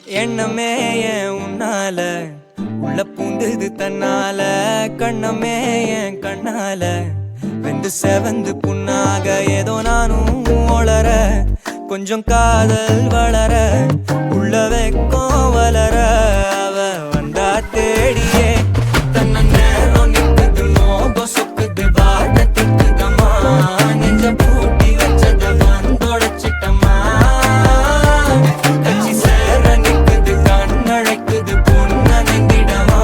எண்ணமே ஏன் உன்னால உள்ள பூந்தது தன்னால கண்ணமே என் கண்ணால வெந்து செவந்து புண்ணாக ஏதோ நானும் ஒளர கொஞ்சம் காதல் வளர உள்ள வெக்கம் வளர அவ வந்தா தேடியே தன்ன நேரம் நிக்குது மோகம் சொக்குது வார்த்தை திக்குதம்மா நெஞ்ச பூட்டி வச்சத வந்தொடச்சிட்டம்மா கட்சி சேர நிக்குது கண்ணழைக்குது பொண்ண நெங்கிடமா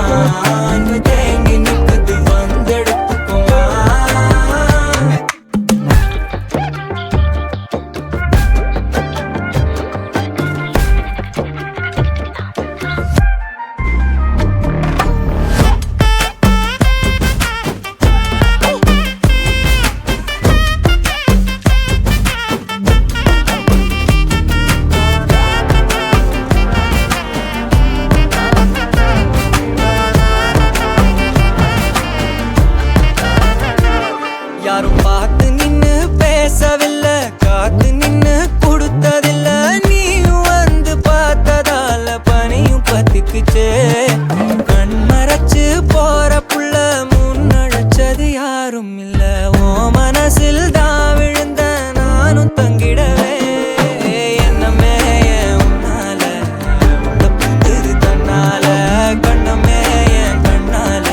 அன்பு தேங்கி நிக்குது வந்தெடுத்துக்குமா யாரும் பார்த்து நின்னு பேசவில்லை காத்து நின்னு கொடுத்ததில்லை நீயும் வந்து பார்த்ததால பனியும் பத்திக்குச்சே கண் மறைச்சு போற புள்ள முன்னழைச்சது யாரும் இல்ல ஓ மனசில் தான் விழுந்த நானும் தங்கிடவே என்னமே என் உன்னால உள்ள புந்தது தன்னால கண்ணமே என் கண்ணால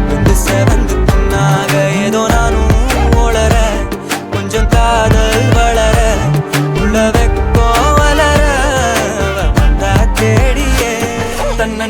வந்து செவந்து புண்ணாக ஏதோ நானும் ஒளர கொஞ்சம் காதல் வளர உள்ள வெக்கம் வளர அவ வந்தா தேடியே தன்ன